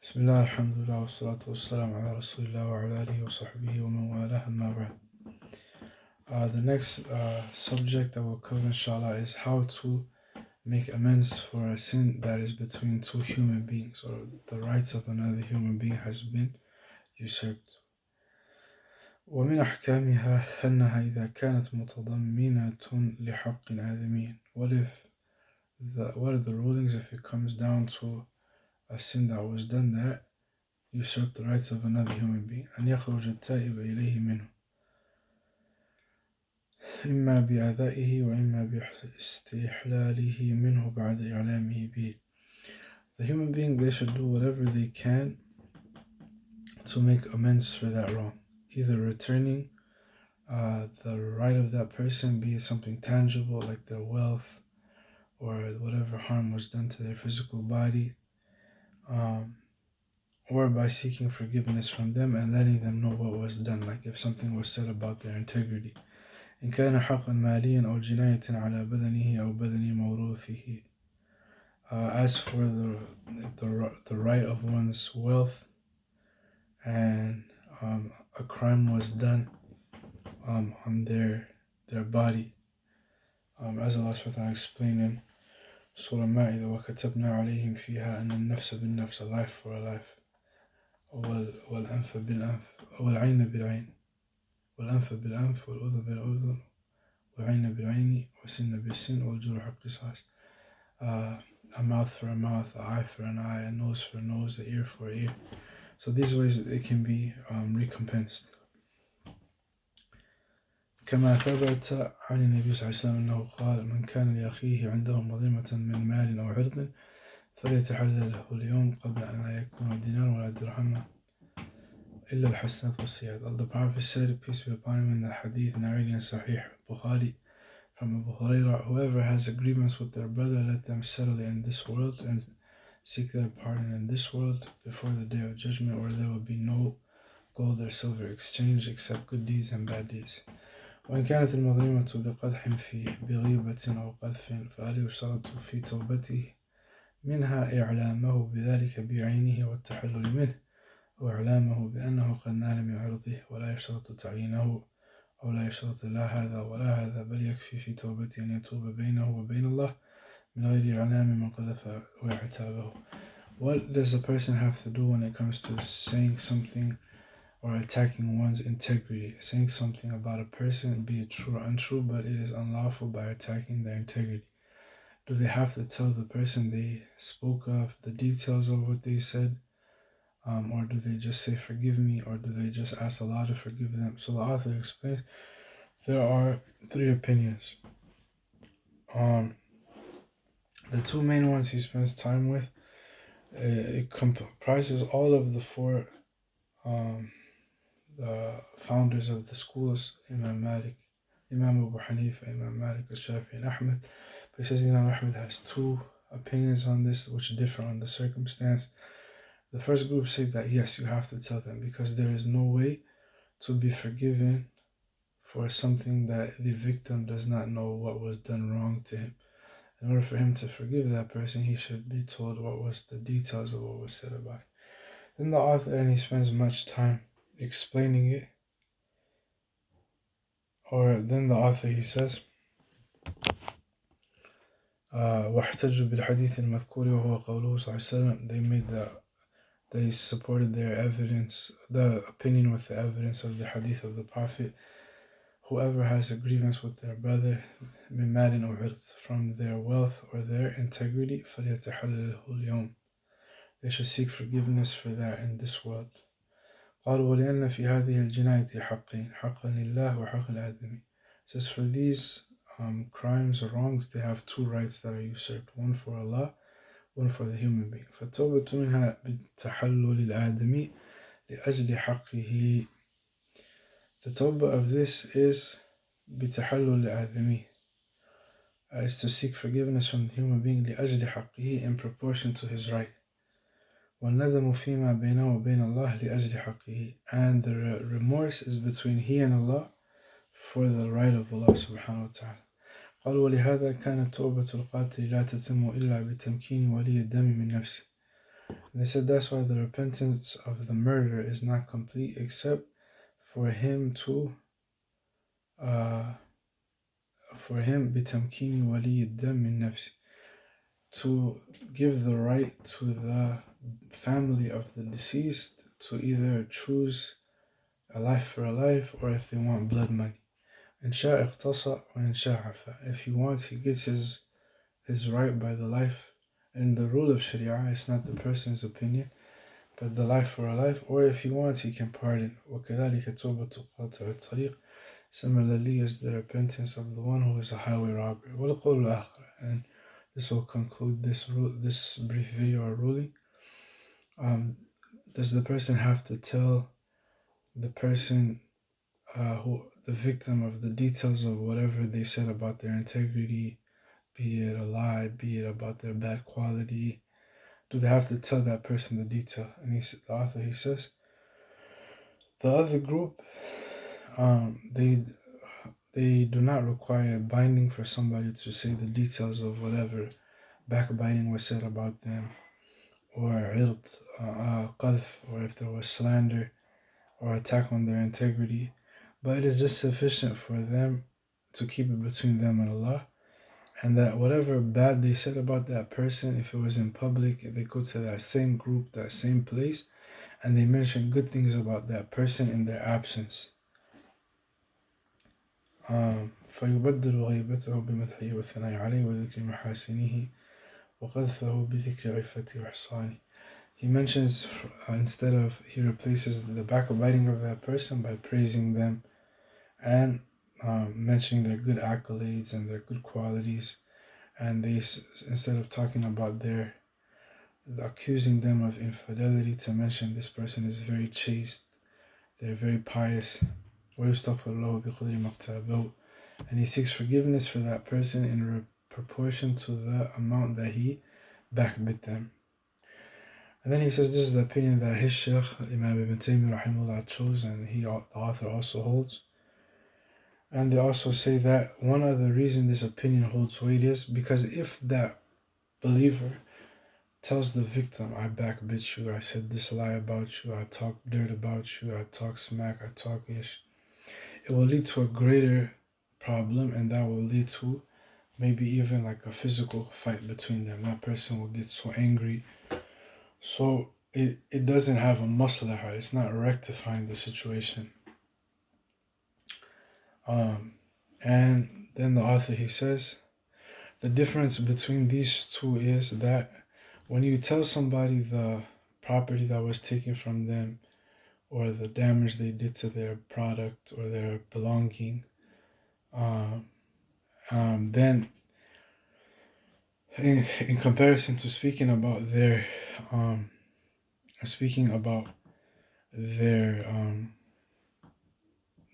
بسم الله الحمد لله والصلاة والسلام على رسول الله وعلى آله وصحبه ومن والاه أما بعد. The next subject that we'll cover inshallah is how to make amends for a sin that is between two human beings, or the rights of another human being has been usurped. ومن أحكامها أنها إذا كانت متضمنة لحق آدمي. What are the rulings if it comes down to a sin that was done that usurp the rights of another human being? أن يخرج التائب إليه منه إما بأذائه وإما باستحلاله منه بعد إعلامه به. The human being, they should do whatever they can to make amends for that wrong, either returning the right of that person, be it something tangible like their wealth or whatever harm was done to their physical body, or by seeking forgiveness from them and letting them know what was done, like if something was said about their integrity. إن كان حقا ماليا أو جناية على بدنه أو بدن موروثه. As for the right of one's wealth, and a crime was done on their body, as Allah subhanahu wa ta'ala explained in Surah Ma'idah, وَكَتَبْنَا عَلَيْهِمْ فِيهَا أَنَّ النَّفْسَ بِالنَّفْسِ, a life for a life, والأنف بالأنف والعين بالعين والأنف بالأنف والأذن بالأذن والعين بالعين والسن بالسن والجروح قصاص. A mouth for a mouth, an eye for an eye, a nose for a nose, an ear for an ear. So these ways it can be recompensed. كما ثبت عن النبي صلى الله عليه وسلم أنه قال: من كان لأخيه عنده مظلمة من مال أو عرض فليتحلل له اليوم قبل أن لا يكون دينار ولا درهم إلا الحسنات والسيئات. The Prophet said, peace be upon him, in the hadith narrated in Sahih Bukhari from Abu Hurairah, whoever has a grievance with their brother, let them settle it in this world and seek their pardon in this world before the day of judgment, where there will be no gold or silver exchange except good deeds and bad deeds. وإن كانت المظلمة بقدح بغيبة أو قذف فهل يشترط في توبته منها إعلامه بذلك بعينه والتحلل منه، وإعلامه بأنه قد نال من عرضه، ولا يشترط تعيينه أو لا يشترط لا هذا ولا هذا، بل يكفي في توبته أن يتوب بينه وبين الله من غير إعلام من قذف ويعتابه. What does a person have to do when it comes to saying something or attacking one's integrity? Saying something about a person, be it true or untrue, but it is unlawful by attacking their integrity. Do they have to tell the person they spoke of the details of what they said? Or do they just say forgive me, or do they just ask Allah to forgive them? So the author explains there are three opinions. The two main ones he spends time with, it comprises all of the four the founders of the schools: Imam Malik, Imam Abu Hanifa, Imam Malik, Shafi, and Ahmed. But he says Imam Ahmed has two opinions on this, which differ on the circumstance. The first group say that yes, you have to tell them, because there is no way to be forgiven for something that the victim does not know what was done wrong to him. In order for him to forgive that person, he should be told what was the details of what was said about it. Then the author, and he spends much time explaining it, then the author, he says, واحتجوا بالحديث المذكور وهو قوله صلى الله عليه وسلم. They supported their evidence, the opinion, with the evidence of the hadith of the Prophet: whoever has a grievance with their brother, من مال أو عرض, from their wealth or their integrity, فليتحلله اليوم, they should seek forgiveness for that in this world. قالوا ولأن في هذه الجناية حقين، حقا لله وحق الآدمي. Says for these crimes or wrongs, they have two rights that are usurped: one for Allah, one for the human being. فالتوبة منها بالتحلل الآدمي لأجل حقه. The tawbah of this is بتحلل الآدمي, is to seek forgiveness from the human being لأجل حقه, in proportion to his right. والندم فيما بينه وبين الله لأجل حقه, and the remorse is between he and Allah for the right of Allah subhanahu wa ta'ala. قالوا ولهذا كانت توبة القاتل لا تتم إلا بتمكين ولي الدم من نفسه. And they said that's why the repentance of the murderer is not complete except for him to for him بتمكين ولي الدم من نفسه, to give the right to the family of the deceased to either choose a life for a life, or if they want blood money. إن شاء اقتص وإن شاء عفا. If he wants, he gets his right by the life. And the rule of Sharia, it's not the person's opinion, but the life for a life, or if he wants, he can pardon. وكذلك توبة قاطع الطريق. Similarly is the repentance of the one who is a highway robber. والقول الآخر. And this will conclude this brief video or ruling. Does the person have to tell the person the victim of the details of whatever they said about their integrity, be it a lie, be it about their bad quality? Do they have to tell that person the detail? And the author, he says, the other group, they do not require binding for somebody to say the details of whatever backbiting was said about them, or qadf, or if there was slander or attack on their integrity. But it is just sufficient for them to keep it between them and Allah, and that whatever bad they said about that person, if it was in public, they go to that same group, that same place, and they mention good things about that person in their absence. فيبدل غيبته بمدحه والثناء عليه وذكر محاسنه وقذفه بذكر عفته وإحصانه. He mentions he replaces the backbiting of that person by praising them and mentioning their good accolades and their good qualities. And they, instead of talking about accusing them of infidelity, to mention this person is very chaste, they're very pious. And he seeks forgiveness for that person in proportion to the amount that he backbit them. And then he says this is the opinion that his Shaykh Imam Ibn Taymiyyah rahimahullah chose, and the author also holds. And they also say that one of the reasons this opinion holds weight is because if that believer tells the victim, I backbit you, I said this lie about you, I talked dirt about you, I talk smack, I talk ish, it will lead to a greater problem, and that will lead to maybe even like a physical fight between them. That person will get so angry. So it doesn't have a maslahah, it's not rectifying the situation. And then the author, he says, the difference between these two is that when you tell somebody the property that was taken from them, or the damage they did to their product or their belonging, then in comparison to speaking about their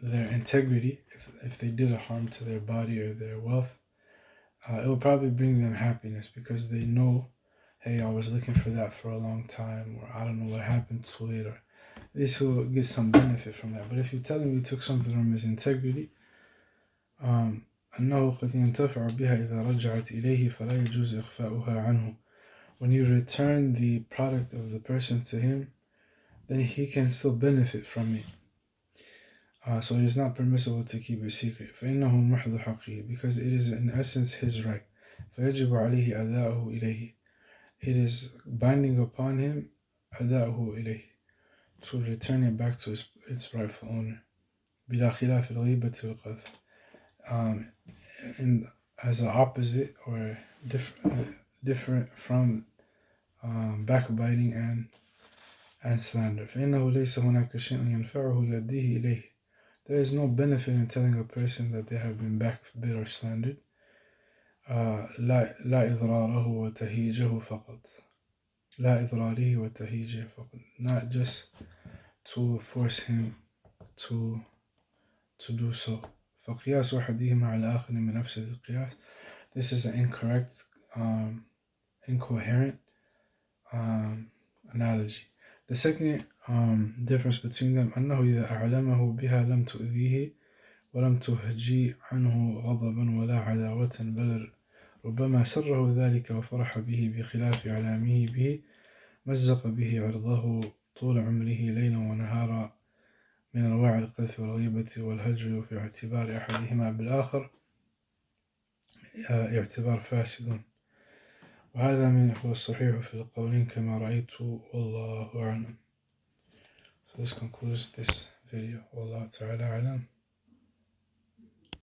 integrity, if they did a harm to their body or their wealth, it will probably bring them happiness because they know, hey, I was looking for that for a long time, or I don't know what happened to it, or this will get some benefit from that. But if you tell him you took something from his integrity, أنه قد ينتفع بها إذا رجعت إليه فلا يجوز إخفاؤها عنه. When you return the product of the person to him, then he can still benefit from it. So it is not permissible to keep it secret. فإنه محض حقه, because it is in essence his right. فيجب عليه أداؤه إليه. It is binding upon him أداؤه إليه, to return it back to its rightful owner. بلا خلاف الغيبة والقذف. And as an opposite or different from backbiting and slander. فإنه ليس هناك شيء ينفعه يؤديه إليه. There is no benefit in telling a person that they have been backbit or slandered. لا إضراره وتهيجه فقط. لا إضراره وتهيجه فقط. Not just to force him to do so. فقياس أحدهما على الآخر من مفسد القياس. This is an incorrect, incoherent analogy. The second difference between them أنه إذا أعلمه بها لم تؤذيه ولم تهجي عنه غضبا ولا عداوة، بل ربما سره ذلك وفرح به بخلاف إعلامه به مزق به عرضه طول عمره ليلا ونهارا من أنواع القذف والغيبة والهجر، في اعتبار أحدهما بالآخر اعتبار فاسد، وهذا من هو الصحيح في القولين كما رأيت، والله أعلم. So this concludes this video. والله تعالى أعلم.